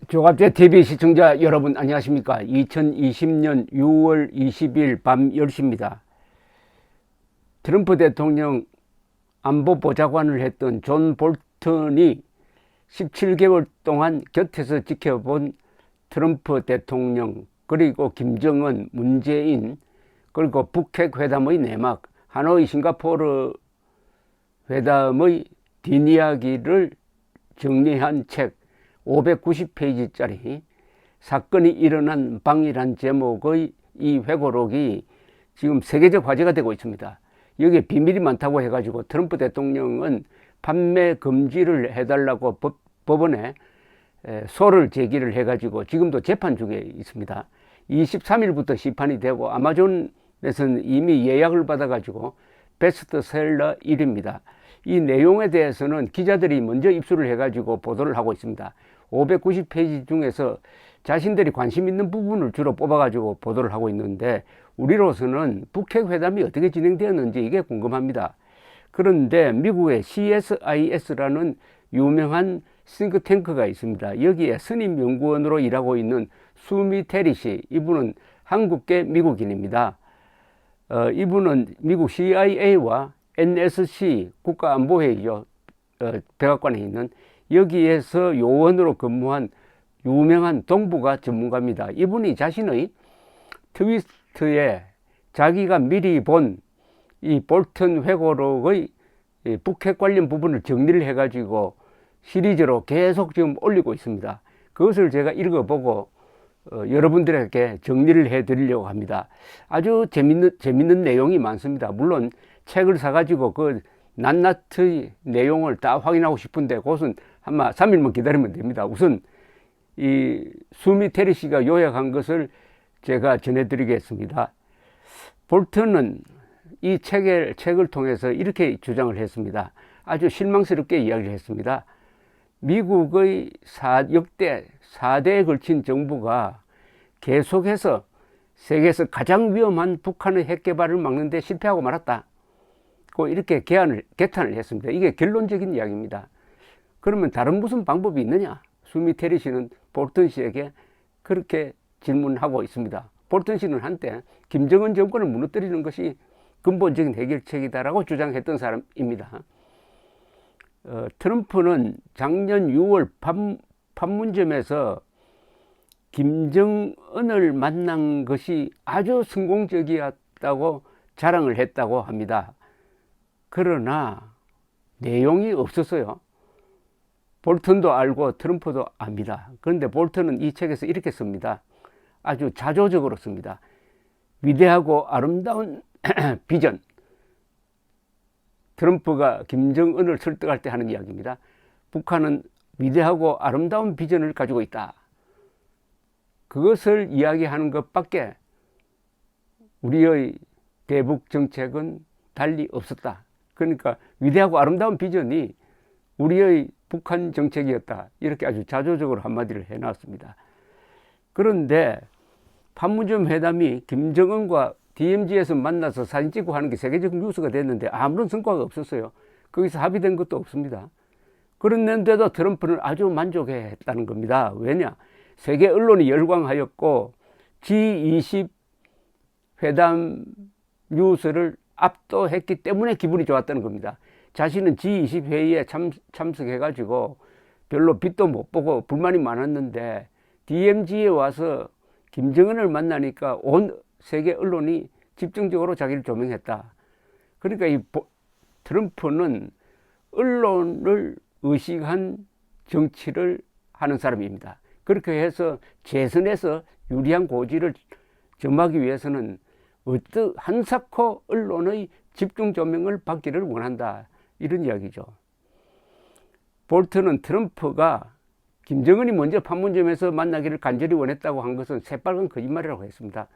조갑제 TV 시청자 여러분 안녕하십니까. 2020년 6월 20일 밤 10시입니다. 트럼프 대통령 안보보좌관을 했던 존 볼턴이 17개월 동안 곁에서 지켜본 트럼프 대통령, 그리고 김정은, 문재인, 그리고 북핵 회담의 내막, 하노이 싱가포르 회담의 뒷이야기를 정리한 책 590페이지짜리 사건이 일어난 방이란 제목의 이 회고록이 지금 세계적 화제가 되고 있습니다. 여기에 비밀이 많다고 해가지고 트럼프 대통령은 판매 금지를 해달라고 법원에 소를 제기를 해가지고 지금도 재판 중에 있습니다. 23일부터 시판이 되고 아마존에서는 이미 예약을 받아가지고 베스트셀러 1위입니다. 이 내용에 대해서는 기자들이 먼저 입수를 해가지고 보도를 하고 있습니다. 590페이지 중에서 자신들이 관심 있는 부분을 주로 뽑아가지고 보도를 하고 있는데, 우리로서는 북핵 회담이 어떻게 진행되었는지 이게 궁금합니다. 그런데 미국의 CSIS라는 유명한 싱크탱크가 있습니다. 여기에 선임 연구원으로 일하고 있는 수미 테리 씨, 이분은 한국계 미국인입니다. 이분은 미국 CIA와 NSC 국가안보회의죠, 백악관에 있는, 여기에서 요원으로 근무한 유명한 동북아 전문가입니다. 이분이 자신의 트위터에 자기가 미리 본 이 볼턴 회고록의 북핵 관련 부분을 정리를 해가지고 시리즈로 계속 지금 올리고 있습니다. 그것을 제가 읽어보고 여러분들에게 정리를 해 드리려고 합니다. 아주 재밌는 내용이 많습니다. 물론 책을 사가지고 그 낱낱의 내용을 다 확인하고 싶은데 그것은 아마 3일만 기다리면 됩니다. 우선 이 수미 테리 씨가 요약한 것을 제가 전해드리겠습니다. 볼턴은 이 책을 통해서 이렇게 주장을 했습니다. 아주 실망스럽게 이야기를 했습니다. 미국의 역대 4대에 걸친 정부가 계속해서 세계에서 가장 위험한 북한의 핵 개발을 막는 데 실패하고 말았다, 이렇게 개탄을 했습니다. 이게 결론적인 이야기입니다. 그러면 다른 무슨 방법이 있느냐? 수미 테리 씨는 볼턴 씨에게 그렇게 질문하고 있습니다. 볼턴 씨는 한때 김정은 정권을 무너뜨리는 것이 근본적인 해결책이다라고 주장했던 사람입니다. 트럼프는 작년 6월 판문점에서 김정은을 만난 것이 아주 성공적이었다고 자랑을 했다고 합니다. 그러나 내용이 없었어요. 볼턴도 알고 트럼프도 압니다. 그런데 볼턴은 이 책에서 이렇게 씁니다. 아주 자조적으로 씁니다. 위대하고 아름다운 비전. 트럼프가 김정은을 설득할 때 하는 이야기입니다. 북한은 위대하고 아름다운 비전을 가지고 있다. 그것을 이야기하는 것밖에 우리의 대북 정책은 달리 없었다. 그러니까 위대하고 아름다운 비전이 우리의 북한 정책이었다, 이렇게 아주 자조적으로 한마디를 해놨습니다. 그런데 판문점 회담이 김정은과 DMZ에서 만나서 사진 찍고 하는 게 세계적 뉴스가 됐는데 아무런 성과가 없었어요. 거기서 합의된 것도 없습니다. 그런데도 트럼프는 아주 만족했다는 겁니다. 왜냐? 세계 언론이 열광하였고 G20 회담 뉴스를 압도했기 때문에 기분이 좋았다는 겁니다. 자신은 G20 회의에 참석해가지고 별로 빛도 못 보고 불만이 많았는데 DMZ에 와서 김정은을 만나니까 온 세계 언론이 집중적으로 자기를 조명했다. 그러니까 이 트럼프는 언론을 의식한 정치를 하는 사람입니다. 그렇게 해서 재선에서 유리한 고지를 점하기 위해서는 한사코 언론의 집중 조명을 받기를 원한다, 이런 이야기죠. 볼턴은 트럼프가 김정은이 먼저 판문점에서 만나기를 간절히 원했다고 한 것은 새빨간 거짓말이라고 했습니다.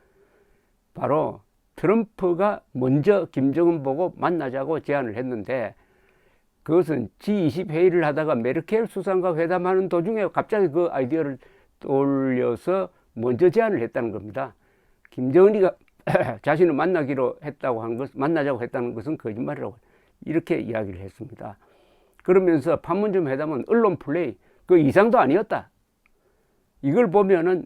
바로 트럼프가 먼저 김정은 보고 만나자고 제안을 했는데, 그것은 G20 회의를 하다가 메르켈 수상과 회담하는 도중에 갑자기 그 아이디어를 떠올려서 먼저 제안을 했다는 겁니다. 김정은이가 자신을 만나자고 했다는 것은 거짓말이라고 이렇게 이야기를 했습니다. 그러면서 판문점 회담은 언론 플레이 그 이상도 아니었다, 이걸 보면은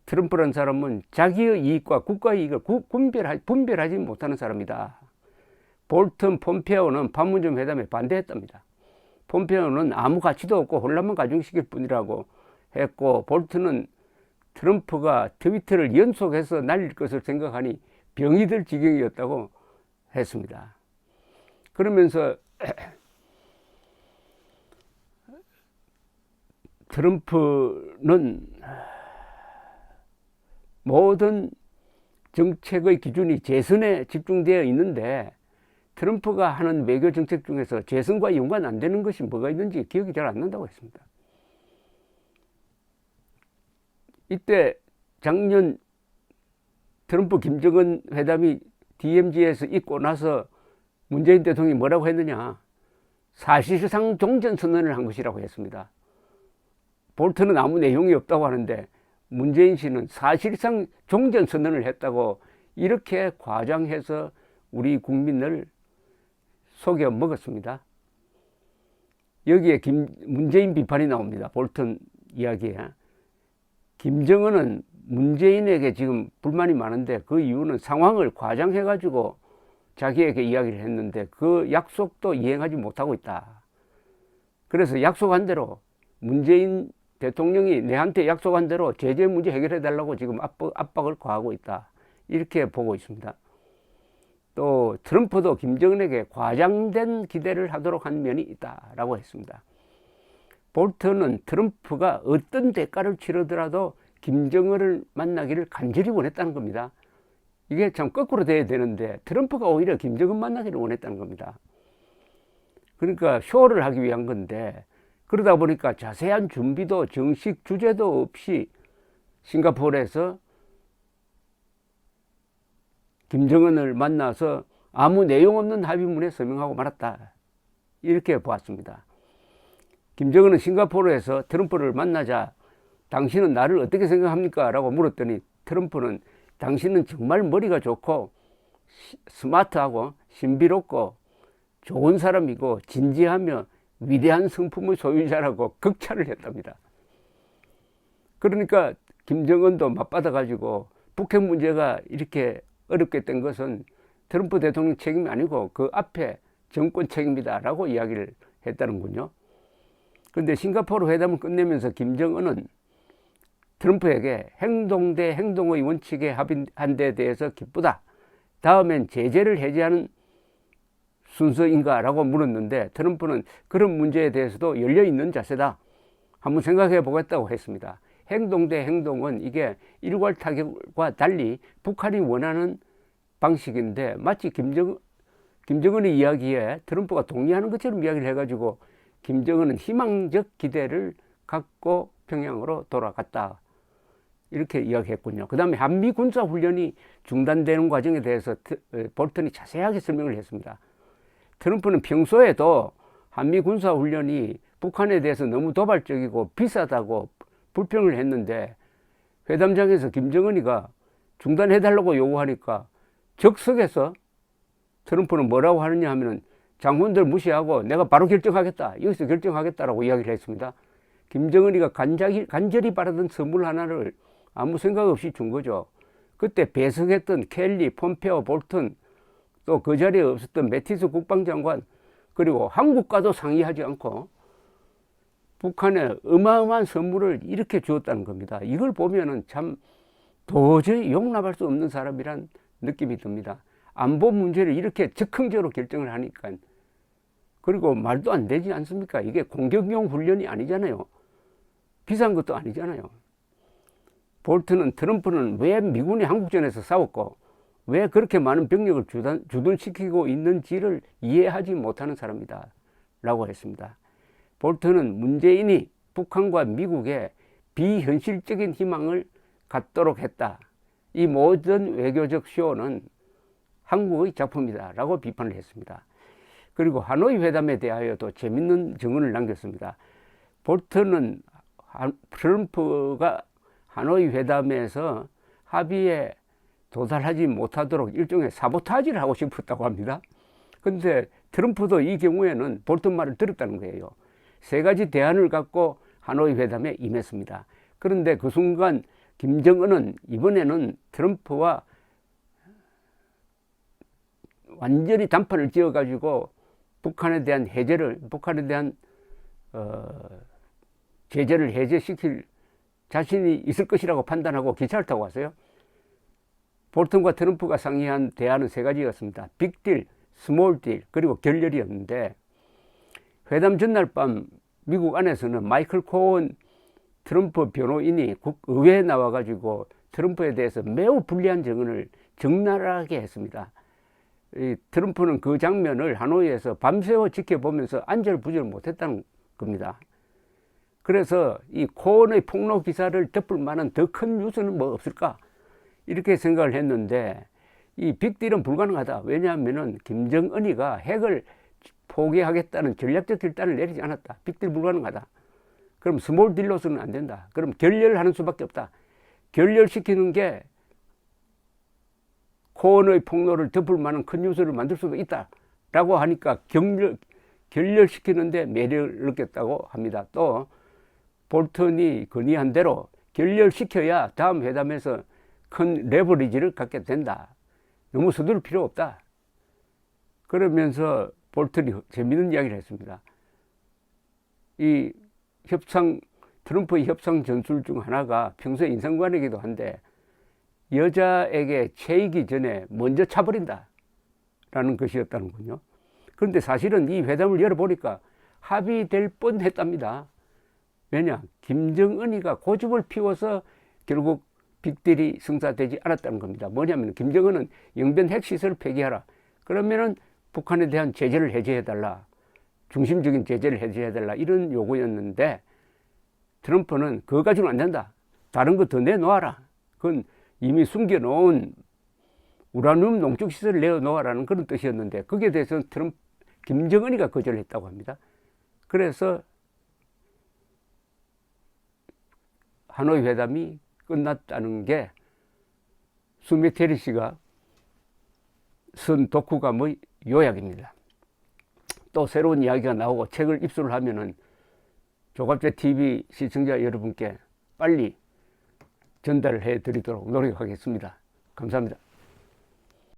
트럼프라는 사람은 자기의 이익과 국가의 이익을 분별하지 못하는 사람이다. 볼튼, 폼페오는 판문점 회담에 반대했답니다. 폼페오는 아무 가치도 없고 혼란만 가중시킬 뿐이라고 했고, 볼튼은 트럼프가 트위터를 연속해서 날릴 것을 생각하니 병이 들 지경이었다고 했습니다. 그러면서 트럼프는 모든 정책의 기준이 재선에 집중되어 있는데, 트럼프가 하는 외교 정책 중에서 재선과 연관 안 되는 것이 뭐가 있는지 기억이 잘 안 난다고 했습니다. 이때 작년 트럼프 김정은 회담이 DMZ에서 있고 나서 문재인 대통령이 뭐라고 했느냐, 사실상 종전선언을 한 것이라고 했습니다. 볼턴은 아무 내용이 없다고 하는데 문재인 씨는 사실상 종전선언을 했다고 이렇게 과장해서 우리 국민을 속여 먹었습니다. 여기에 문재인 비판이 나옵니다. 볼턴 이야기에. 김정은은 문재인에게 지금 불만이 많은데 그 이유는 상황을 과장해가지고 자기에게 이야기를 했는데 그 약속도 이행하지 못하고 있다. 그래서 약속한 대로 문재인 대통령이 내한테 약속한 대로 제재 문제 해결해 달라고 지금 압박을 가하고 있다. 이렇게 보고 있습니다. 또 트럼프도 김정은에게 과장된 기대를 하도록 한 면이 있다라고 했습니다. 볼턴은 트럼프가 어떤 대가를 치르더라도 김정은을 만나기를 간절히 원했다는 겁니다. 이게 참 거꾸로 돼야 되는데 트럼프가 오히려 김정은 만나기를 원했다는 겁니다. 그러니까 쇼를 하기 위한 건데, 그러다 보니까 자세한 준비도 정식 주제도 없이 싱가포르에서 김정은을 만나서 아무 내용 없는 합의문에 서명하고 말았다. 이렇게 보았습니다. 김정은은 싱가포르에서 트럼프를 만나자 당신은 나를 어떻게 생각합니까? 라고 물었더니 트럼프는 당신은 정말 머리가 좋고 스마트하고 신비롭고 좋은 사람이고 진지하며 위대한 성품의 소유자라고 극찬을 했답니다. 그러니까 김정은도 맞받아가지고 북핵 문제가 이렇게 어렵게 된 것은 트럼프 대통령 책임이 아니고 그 앞에 정권 책임이다 라고 이야기를 했다는군요. 그런데 싱가포르 회담을 끝내면서 김정은은 트럼프에게 행동 대 행동의 원칙에 합의한 데 대해서 기쁘다. 다음엔 제재를 해제하는 순서인가? 라고 물었는데 트럼프는 그런 문제에 대해서도 열려있는 자세다. 한번 생각해 보겠다고 했습니다. 행동 대 행동은 이게 일괄 타격과 달리 북한이 원하는 방식인데 마치 김정은의 이야기에 트럼프가 동의하는 것처럼 이야기를 해가지고 김정은은 희망적 기대를 갖고 평양으로 돌아갔다. 이렇게 이야기했군요. 그 다음에 한미 군사훈련이 중단되는 과정에 대해서 볼턴이 자세하게 설명을 했습니다. 트럼프는 평소에도 한미 군사훈련이 북한에 대해서 너무 도발적이고 비싸다고 불평을 했는데 회담장에서 김정은이가 중단해달라고 요구하니까 적석에서 트럼프는 뭐라고 하느냐 하면은 장군들 무시하고 내가 바로 결정하겠다. 여기서 결정하겠다라고 이야기를 했습니다. 김정은이가 간절히 바라던 선물 하나를 아무 생각 없이 준 거죠. 그때 배석했던 켈리, 폼페오, 볼턴, 또 그 자리에 없었던 매티스 국방장관, 그리고 한국과도 상의하지 않고 북한에 어마어마한 선물을 이렇게 주었다는 겁니다. 이걸 보면은 참 도저히 용납할 수 없는 사람이란 느낌이 듭니다. 안보 문제를 이렇게 즉흥적으로 결정을 하니까. 그리고 말도 안 되지 않습니까? 이게 공격용 훈련이 아니잖아요. 비싼 것도 아니잖아요. 볼턴은 트럼프는 왜 미군이 한국전에서 싸웠고 왜 그렇게 많은 병력을 주둔시키고 있는지를 이해하지 못하는 사람이다 라고 했습니다. 볼턴은 문재인이 북한과 미국에 비현실적인 희망을 갖도록 했다. 이 모든 외교적 쇼는 한국의 작품이다 라고 비판을 했습니다. 그리고 하노이 회담에 대하여도 재밌는 증언을 남겼습니다. 볼턴은 트럼프가 하노이 회담에서 합의에 도달하지 못하도록 일종의 사보타지를 하고 싶었다고 합니다. 그런데 트럼프도 이 경우에는 볼턴 말을 들었다는 거예요. 세 가지 대안을 갖고 하노이 회담에 임했습니다. 그런데 그 순간 김정은은 이번에는 트럼프와 완전히 단판을 지어가지고 북한에 대한 제재를 해제시킬 자신이 있을 것이라고 판단하고 기차를 타고 왔어요. 볼턴과 트럼프가 상의한 대안은 세 가지였습니다. 빅딜, 스몰딜, 그리고 결렬이었는데, 회담 전날 밤 미국 안에서는 마이클 코온 트럼프 변호인이 국의회에 나와가지고 트럼프에 대해서 매우 불리한 증언을 적나라하게 했습니다. 이 트럼프는 그 장면을 하노이에서 밤새워 지켜보면서 안절부절 못했다는 겁니다. 그래서 이 코온의 폭로 기사를 덮을 만한 더 큰 뉴스는 뭐 없을까? 이렇게 생각을 했는데, 이 빅딜은 불가능하다. 왜냐하면은 김정은이가 핵을 포기하겠다는 전략적 결단을 내리지 않았다. 빅딜 불가능하다. 그럼 스몰 딜로서는 안 된다. 그럼 결렬하는 수밖에 없다. 결렬시키는 게 코온의 폭로를 덮을 만한 큰 뉴스를 만들 수도 있다 라고 하니까 결렬시키는데 매력을 느꼈다고 합니다. 또 볼턴이 건의한 대로 결렬시켜야 다음 회담에서 큰 레버리지를 갖게 된다. 너무 서두를 필요 없다. 그러면서 볼턴이 재미있는 이야기를 했습니다. 이 트럼프의 협상 전술 중 하나가 평소에 인상관이기도 한데, 여자에게 채이기 전에 먼저 차버린다 라는 것이었다는군요. 그런데 사실은 이 회담을 열어보니까 합의될 뻔했답니다. 왜냐? 김정은이가 고집을 피워서 결국 빅딜이 성사되지 않았다는 겁니다. 뭐냐면 김정은은 영변 핵시설을 폐기하라. 그러면은 북한에 대한 제재를 해제해달라. 중심적인 제재를 해제해달라. 이런 요구였는데, 트럼프는 그거 가지고는 안 된다. 다른 거 더 내놓아라. 그건 이미 숨겨놓은 우라늄 농축시설을 내어놓아라는 그런 뜻이었는데, 거기에 대해서는 김정은이가 거절했다고 합니다. 그래서 하노이 회담이 끝났다는 게 수메테리 씨가 쓴 독후감의 요약입니다. 또 새로운 이야기가 나오고 책을 입수를 하면은 조갑제 TV 시청자 여러분께 빨리 전달해 드리도록 노력하겠습니다. 감사합니다.